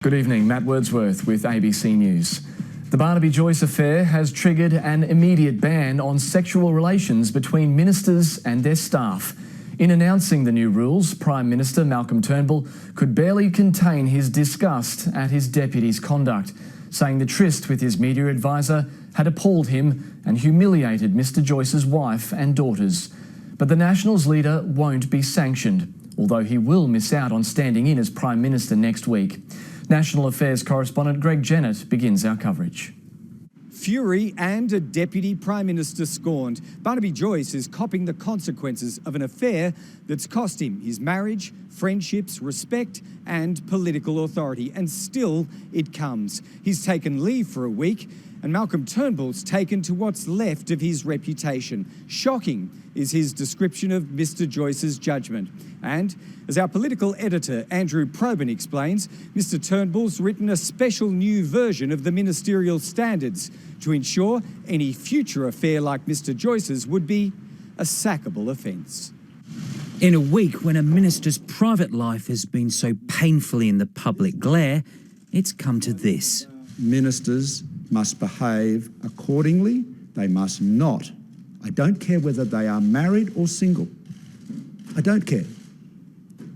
Good evening, Matt Wordsworth with ABC News. The Barnaby Joyce affair has triggered an immediate ban on sexual relations between ministers and their staff. In announcing the new rules, Prime Minister Malcolm Turnbull could barely contain his disgust at his deputy's conduct, saying the tryst with his media advisor had appalled him and humiliated Mr Joyce's wife and daughters. But the Nationals leader won't be sanctioned, although he will miss out on standing in as Prime Minister next week. National Affairs correspondent Greg Jennett begins our coverage. Fury and a Deputy Prime Minister scorned. Barnaby Joyce is copping the consequences of an affair that's cost him his marriage, friendships, respect and political authority. And still it comes. He's taken leave for a week and Malcolm Turnbull's taken to what's left of his reputation. Shocking is his description of Mr Joyce's judgment. And as our political editor Andrew Probyn explains, Mr Turnbull's written a special new version of the ministerial standards to ensure any future affair like Mr Joyce's would be a sackable offence. In a week when a minister's private life has been so painfully in the public glare, it's come to this. Ministers must behave accordingly. They must not. I don't care whether they are married or single. I don't care.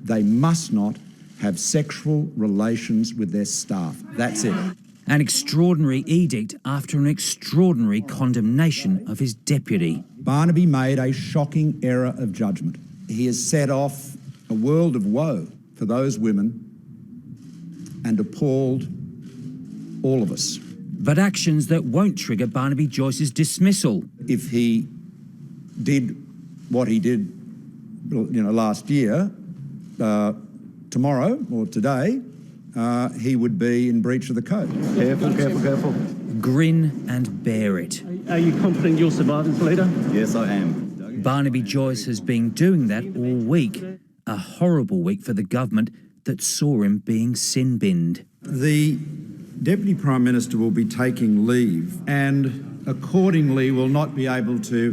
They must not have sexual relations with their staff. That's it. An extraordinary edict after an extraordinary condemnation of his deputy. Barnaby made a shocking error of judgment. He has set off a world of woe for those women and appalled all of us. But actions that won't trigger Barnaby Joyce's dismissal. If he did what he did, last year, tomorrow or today, he would be in breach of the code. Careful, careful, careful. Grin and bear it. Are you confident you'll survive this, Leader? Yes, I am. Barnaby Joyce has been doing that all week. A horrible week for the government that saw him being sin-binned. The Deputy Prime Minister will be taking leave and accordingly will not be able to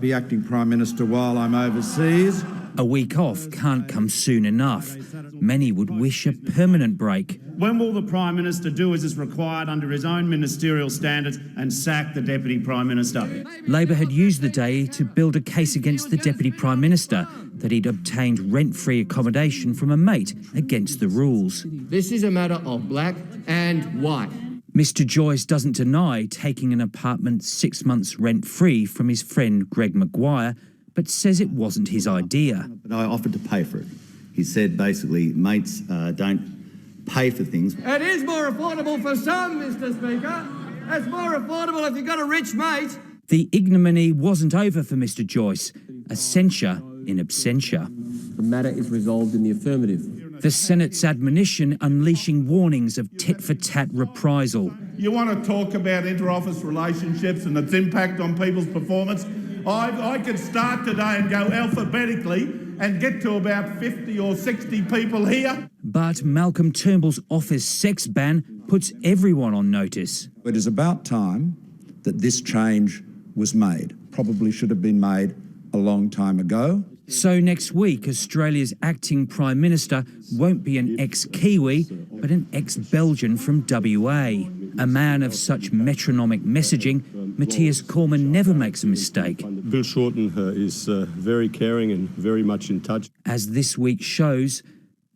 be acting Prime Minister while I'm overseas. A week off can't come soon enough. Many would wish a permanent break. When will the Prime Minister do as is required under his own ministerial standards and sack the Deputy Prime Minister? Labor had used the day to build a case against the Deputy Prime Minister that he'd obtained rent-free accommodation from a mate against the rules. This is a matter of black and white. Mr Joyce doesn't deny taking an apartment 6 months rent-free from his friend Greg Maguire, but says it wasn't his idea. But I offered to pay for it. He said basically mates don't pay for things. It is more affordable for some, Mr Speaker. It's more affordable if you've got a rich mate. The ignominy wasn't over for Mr Joyce. A censure in absentia. The matter is resolved in the affirmative. The Senate's admonition unleashing warnings of tit-for-tat reprisal. You want to talk about inter-office relationships and its impact on people's performance? I could start today and go alphabetically and get to about 50 or 60 people here. But Malcolm Turnbull's office sex ban puts everyone on notice. It is about time that this change was made. Probably should have been made a long time ago. So next week, Australia's acting Prime Minister won't be an ex-Kiwi, but an ex-Belgian from WA. A man of such metronomic messaging, Matthias Cormann never makes a mistake. Bill Shorten is very caring and very much in touch. As this week shows,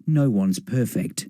no one's perfect.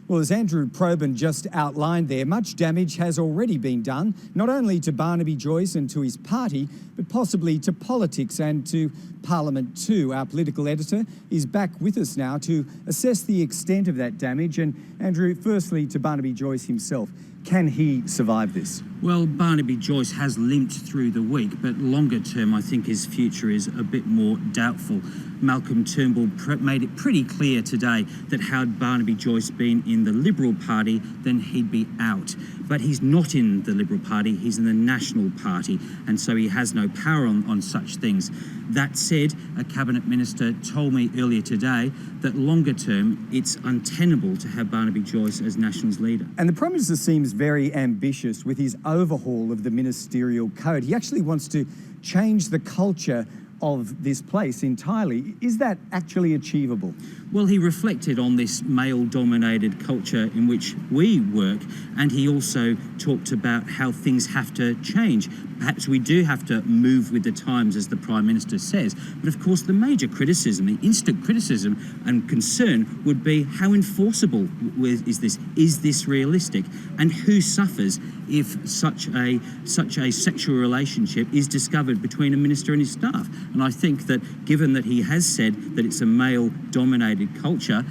Well, as Andrew Probyn just outlined there, much damage has already been done, not only to Barnaby Joyce and to his party, but possibly to politics and to Parliament too. Our political editor is back with us now to assess the extent of that damage. And Andrew, firstly to Barnaby Joyce himself, can he survive this? Well, Barnaby Joyce has limped through the week, but longer term I think his future is a bit more doubtful. Malcolm Turnbull made it pretty clear today that had Barnaby Joyce been in the Liberal Party, then he'd be out. But he's not in the Liberal Party, he's in the National Party, and so he has no power on such things. That said, a Cabinet Minister told me earlier today that longer term it's untenable to have Barnaby Joyce as Nationals leader. And the Prime Minister seems very ambitious with his overhaul of the ministerial code. He actually wants to change the culture of this place entirely. Is that actually achievable? Well, he reflected on this male-dominated culture in which we work, and he also talked about how things have to change. Perhaps we do have to move with the times, as the Prime Minister says. But of course, the major criticism, the instant criticism and concern would be how enforceable is this? Is this realistic? And who suffers if such a sexual relationship is discovered between a minister and his staff? And I think that given that he has said that it's a male-dominated culture,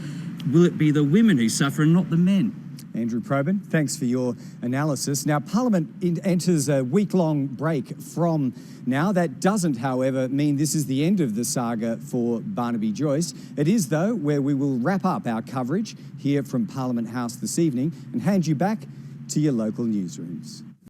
will it be the women who suffer and not the men? Andrew Probyn, thanks for your analysis. Now, Parliament enters a week-long break from now. That doesn't, however, mean this is the end of the saga for Barnaby Joyce. It is, though, where we will wrap up our coverage here from Parliament House this evening and hand you back to your local newsrooms.